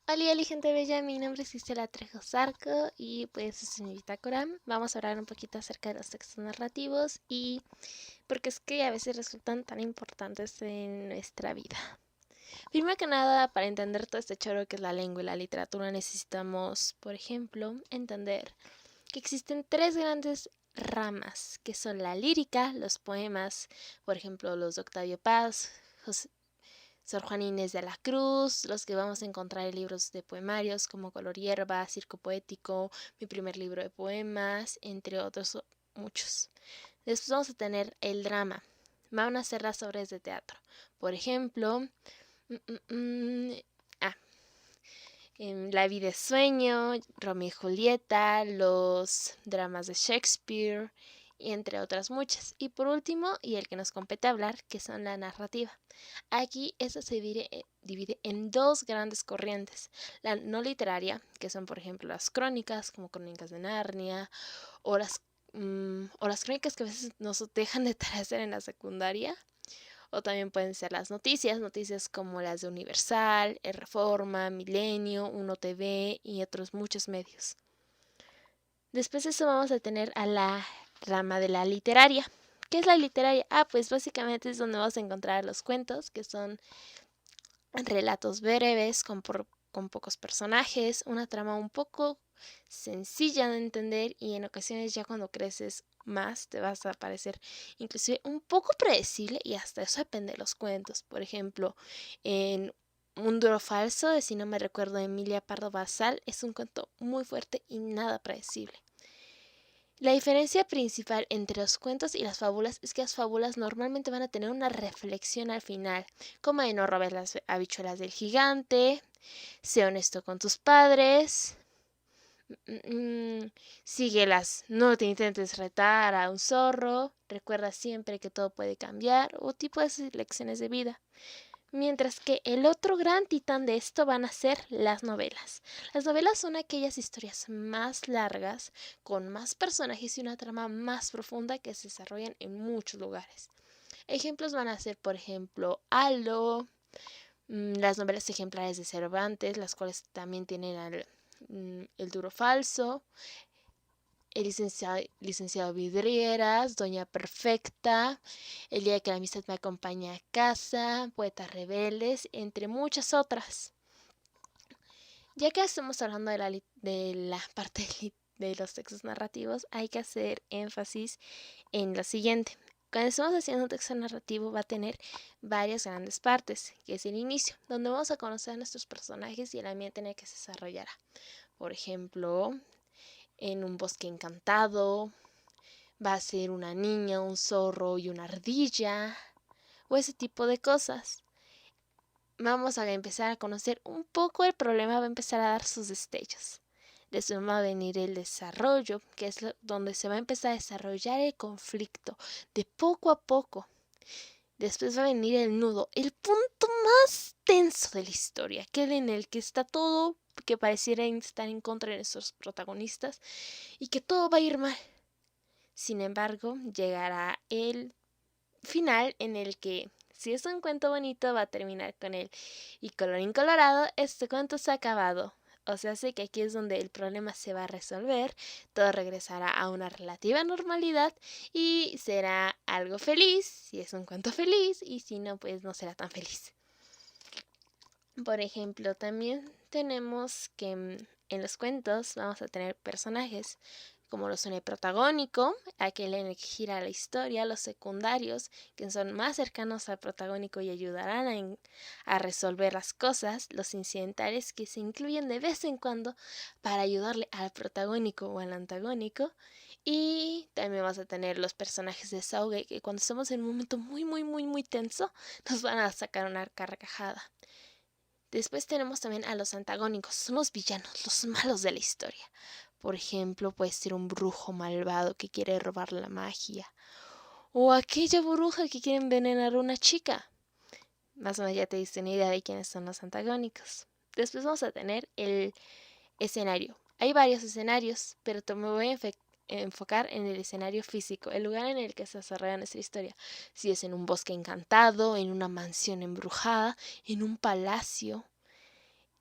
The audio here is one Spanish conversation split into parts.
Hola, hola gente bella, mi nombre es Isela Trejo Zarco y pues es mi bitácora. Vamos a hablar un poquito acerca de los textos narrativos y porque es que a veces resultan tan importantes en nuestra vida. Primero que nada, para entender todo este choro que es la lengua y la literatura necesitamos, por ejemplo, entender que existen tres grandes ramas, que son la lírica, los poemas, por ejemplo, los de Octavio Paz, Sor Juana Inés de la Cruz, los que vamos a encontrar en libros de poemarios como Color Hierba, Circo Poético, Mi primer libro de poemas, entre otros muchos. Después vamos a tener el drama. Van a ser las obras de teatro. Por ejemplo, mm, mm, ah, La vida es sueño, Romeo y Julieta, los dramas de Shakespeare, y entre otras muchas. Y por último, y el que nos compete hablar, que son la narrativa. Aquí eso se divide en dos grandes corrientes. La no literaria, que son por ejemplo las crónicas, como Crónicas de Narnia, o las crónicas que a veces nos dejan de hacer en la secundaria. O también pueden ser las noticias como las de Universal, Reforma, Milenio, Uno TV y otros muchos medios. Después de eso vamos a tener a la rama de la literaria. ¿Qué es la literaria? Pues básicamente es donde vamos a encontrar los cuentos, que son relatos breves con pocos personajes, una trama un poco sencilla de entender y en ocasiones ya cuando creces más te vas a parecer inclusive un poco predecible y hasta eso depende de los cuentos. Por ejemplo, en Un duro falso de Si no me recuerdo de Emilia Pardo Basal es un cuento muy fuerte y nada predecible. La diferencia principal entre los cuentos y las fábulas es que las fábulas normalmente van a tener una reflexión al final, como de no robes las habichuelas del gigante, sé honesto con tus padres, síguelas, no te intentes retar a un zorro, recuerda siempre que todo puede cambiar, o tipo de lecciones de vida. Mientras que el otro gran titán de esto van a ser las novelas. Las novelas son aquellas historias más largas, con más personajes y una trama más profunda que se desarrollan en muchos lugares. Ejemplos van a ser, por ejemplo, Halo, las novelas ejemplares de Cervantes, las cuales también tienen el duro falso, el licenciado Vidrieras, Doña Perfecta, El día que la amistad me acompaña a casa, Poetas rebeldes, entre muchas otras. Ya que estamos hablando de la parte de los textos narrativos, hay que hacer énfasis en lo siguiente. Cuando estamos haciendo un texto narrativo va a tener varias grandes partes, que es el inicio, donde vamos a conocer a nuestros personajes y el ambiente en el que se desarrollará. Por ejemplo, en un bosque encantado, va a ser una niña, un zorro y una ardilla, o ese tipo de cosas. Vamos a empezar a conocer un poco el problema, va a empezar a dar sus destellos. Después va a venir el desarrollo, que es donde se va a empezar a desarrollar el conflicto de poco a poco. Después va a venir el nudo, el punto más tenso de la historia, que es en el que está todo que pareciera estar en contra de nuestros protagonistas y que todo va a ir mal. Sin embargo, llegará el final en el que, si es un cuento bonito, va a terminar con él. Y colorín colorado, este cuento se ha acabado. O sea, sé que aquí es donde el problema se va a resolver, todo regresará a una relativa normalidad y será algo feliz, si es un cuento feliz, y si no, pues no será tan feliz. Por ejemplo, también tenemos que en los cuentos vamos a tener personajes como lo son el protagónico, aquel en el que gira la historia, los secundarios, que son más cercanos al protagónico y ayudarán a resolver las cosas, los incidentales que se incluyen de vez en cuando para ayudarle al protagónico o al antagónico. Y también vas a tener los personajes de desahogue que cuando estamos en un momento muy tenso nos van a sacar una carcajada. Después tenemos también a los antagónicos, son los villanos, los malos de la historia. Por ejemplo, puede ser un brujo malvado que quiere robar la magia. O aquella bruja que quiere envenenar a una chica. Más o menos ya te diste una idea de quiénes son los antagónicos. Después vamos a tener el escenario. Hay varios escenarios, pero me voy a enfocar en el escenario físico, el lugar en el que se desarrolla nuestra historia. Si es en un bosque encantado, en una mansión embrujada, en un palacio.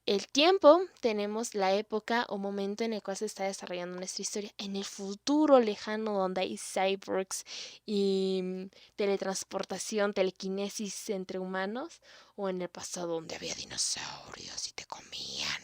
el tiempo, tenemos la época o momento en el cual se está desarrollando nuestra historia. En el futuro lejano, donde hay cyborgs y teletransportación, telequinesis entre humanos, o en el pasado donde había dinosaurios y te comían.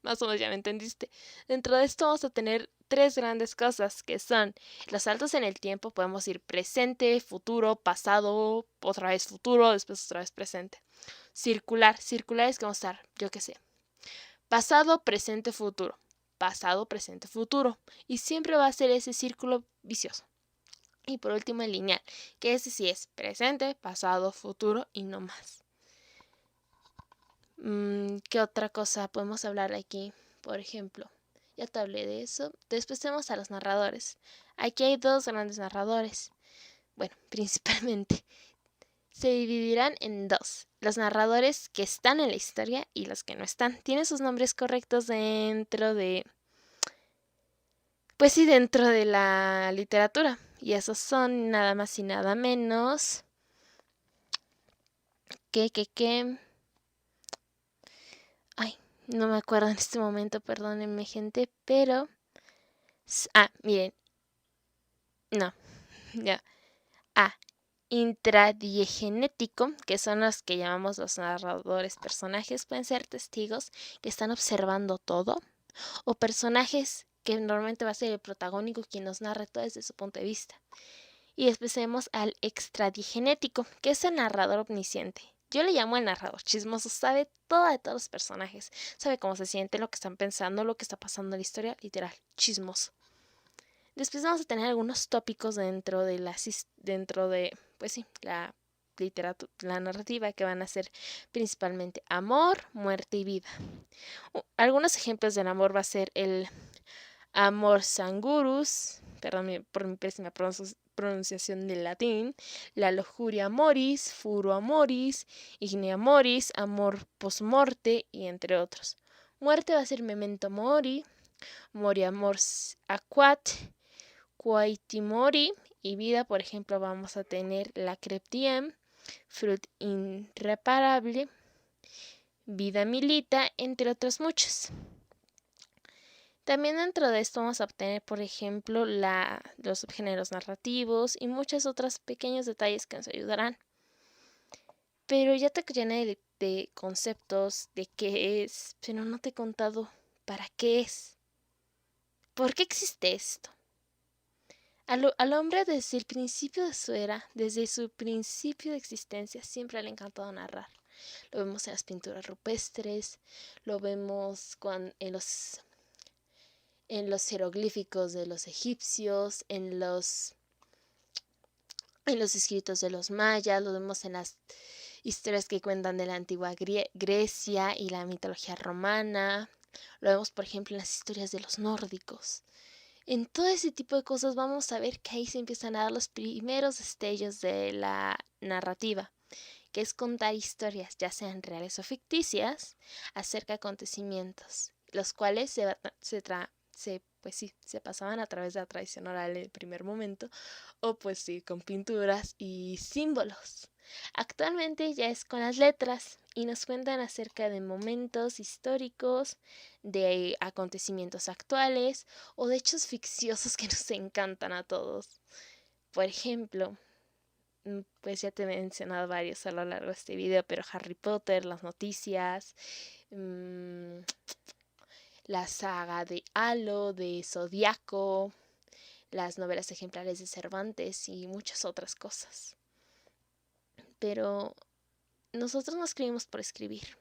Más o menos ya me entendiste. Dentro de esto vamos a tener tres grandes cosas, que son los saltos en el tiempo. Podemos ir presente, futuro, pasado, otra vez futuro, después otra vez presente. Circular es que vamos a estar, yo qué sé, pasado, presente, futuro, pasado, presente, futuro, y siempre va a ser ese círculo vicioso. Y por último el lineal, que ese sí es presente, pasado, futuro y no más. ¿Qué otra cosa podemos hablar aquí? Por ejemplo, ya te hablé de eso. Después tenemos a los narradores. Aquí hay dos grandes narradores. Bueno, principalmente se dividirán en dos: los narradores que están en la historia y los que no están. Tienen sus nombres correctos dentro de, pues sí, dentro de la literatura. Y esos son nada más y nada menos que... Ay, no me acuerdo en este momento, perdónenme gente, pero... miren. No, ya. Intradiegenético, que son los que llamamos los narradores personajes, pueden ser testigos que están observando todo, o personajes que normalmente va a ser el protagónico quien nos narra todo desde su punto de vista. Y después tenemos al extradigenético, que es el narrador omnisciente. Yo le llamo el narrador chismoso, sabe todo de todos los personajes, sabe cómo se sienten, lo que están pensando, lo que está pasando en la historia, literal, chismoso. Después vamos a tener algunos tópicos dentro de pues sí, la literatura, la narrativa, que van a ser principalmente amor, muerte y vida. Algunos ejemplos del amor va a ser el amor sangurus, perdón por mi pésima pronunciación del latín, la lujuria amoris, furo amoris, ignea amoris, amor postmorte y entre otros. Muerte va a ser memento mori, mori amors aquat, quaitimori, y vida, por ejemplo, vamos a tener la creptiem, frut irreparable, vida milita, entre otros muchos. También dentro de esto vamos a obtener, por ejemplo, los subgéneros narrativos y muchos otros pequeños detalles que nos ayudarán. Pero ya te llené de conceptos, de qué es, pero no te he contado para qué es. ¿Por qué existe esto? Al hombre desde el principio de su era, desde su principio de existencia, siempre le ha encantado narrar. Lo vemos en las pinturas rupestres, lo vemos en los jeroglíficos de los egipcios, en los escritos de los mayas, lo vemos en las historias que cuentan de la antigua Grecia y la mitología romana, lo vemos por ejemplo en las historias de los nórdicos. En todo ese tipo de cosas vamos a ver que ahí se empiezan a dar los primeros destellos de la narrativa, que es contar historias, ya sean reales o ficticias, acerca de acontecimientos, los cuales se pasaban a través de la tradición oral en el primer momento, o pues sí, con pinturas y símbolos. Actualmente ya es con las letras y nos cuentan acerca de momentos históricos, de acontecimientos actuales o de hechos ficciosos que nos encantan a todos. Por ejemplo, pues ya te he mencionado varios a lo largo de este video, pero Harry Potter, las noticias, la saga de Halo, de Zodiaco, las novelas ejemplares de Cervantes y muchas otras cosas. Pero nosotros no escribimos por escribir.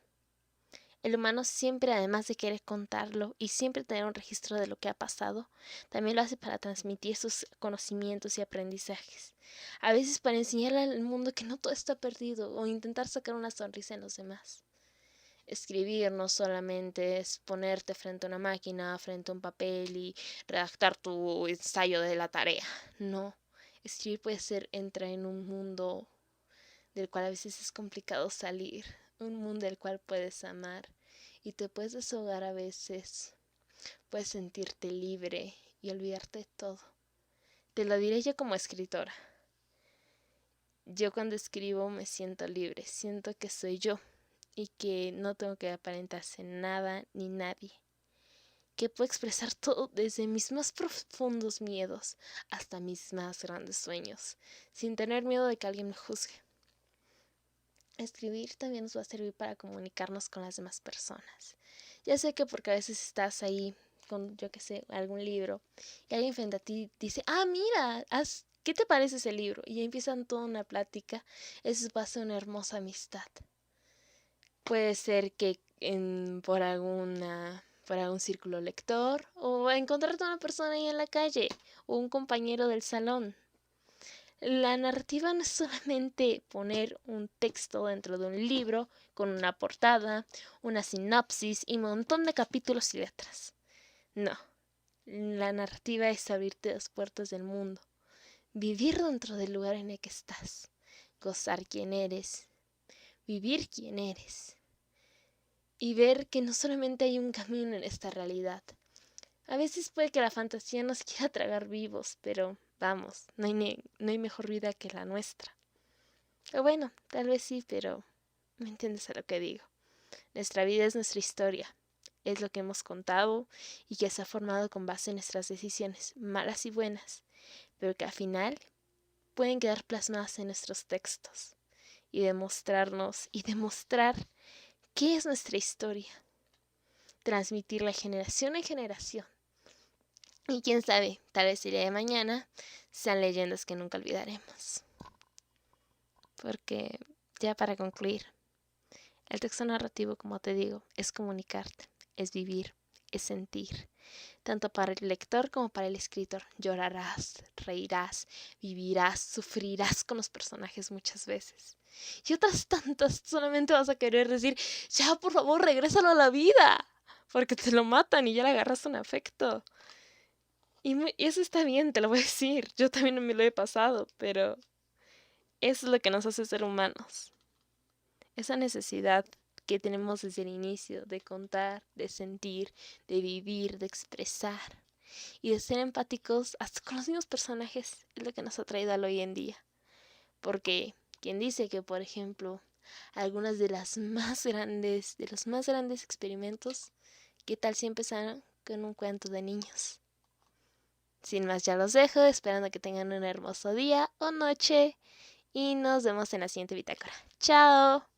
El humano siempre, además de querer contarlo y siempre tener un registro de lo que ha pasado, también lo hace para transmitir sus conocimientos y aprendizajes. A veces para enseñarle al mundo que no todo está perdido o intentar sacar una sonrisa en los demás. Escribir no solamente es ponerte frente a una máquina, frente a un papel y redactar tu ensayo de la tarea. No, escribir puede ser entrar en un mundo del cual a veces es complicado salir, un mundo del cual puedes amar y te puedes desahogar a veces, puedes sentirte libre y olvidarte de todo. Te lo diré yo como escritora. Yo cuando escribo me siento libre, siento que soy yo y que no tengo que aparentarse nada ni nadie, que puedo expresar todo desde mis más profundos miedos hasta mis más grandes sueños, sin tener miedo de que alguien me juzgue. Escribir también nos va a servir para comunicarnos con las demás personas. Ya sé que porque a veces estás ahí con, yo qué sé, algún libro y alguien frente a ti dice, mira, ¿qué te parece ese libro? Y ya empiezan toda una plática. Eso va a ser una hermosa amistad. Puede ser que por algún círculo lector o encontrarte a una persona ahí en la calle o un compañero del salón. La narrativa no es solamente poner un texto dentro de un libro con una portada, una sinopsis y un montón de capítulos y letras. No, la narrativa es abrirte las puertas del mundo, vivir dentro del lugar en el que estás, gozar quién eres, vivir quién eres y ver que no solamente hay un camino en esta realidad. A veces puede que la fantasía nos quiera tragar vivos, pero vamos, no hay mejor vida que la nuestra. O bueno, tal vez sí, pero ¿me entiendes a lo que digo? Nuestra vida es nuestra historia, es lo que hemos contado y que se ha formado con base en nuestras decisiones, malas y buenas, pero que al final pueden quedar plasmadas en nuestros textos y demostrarnos y demostrar qué es nuestra historia, transmitirla generación en generación. Y quién sabe, tal vez el día de mañana sean leyendas que nunca olvidaremos. Porque, ya para concluir, el texto narrativo, como te digo, es comunicarte, es vivir, es sentir. Tanto para el lector como para el escritor. Llorarás, reirás, vivirás, sufrirás con los personajes muchas veces. Y otras tantas solamente vas a querer decir, ya por favor, regrésalo a la vida. Porque te lo matan y ya le agarras un afecto. Y eso está bien, te lo voy a decir. Yo también me lo he pasado, pero eso es lo que nos hace ser humanos. Esa necesidad que tenemos desde el inicio de contar, de sentir, de vivir, de expresar y de ser empáticos hasta con los mismos personajes es lo que nos ha traído al hoy en día. Porque quien dice que, por ejemplo, algunas de los más grandes experimentos, ¿qué tal si empezaron con un cuento de niños? Sin más, ya los dejo, esperando que tengan un hermoso día o noche y nos vemos en la siguiente bitácora. ¡Chao!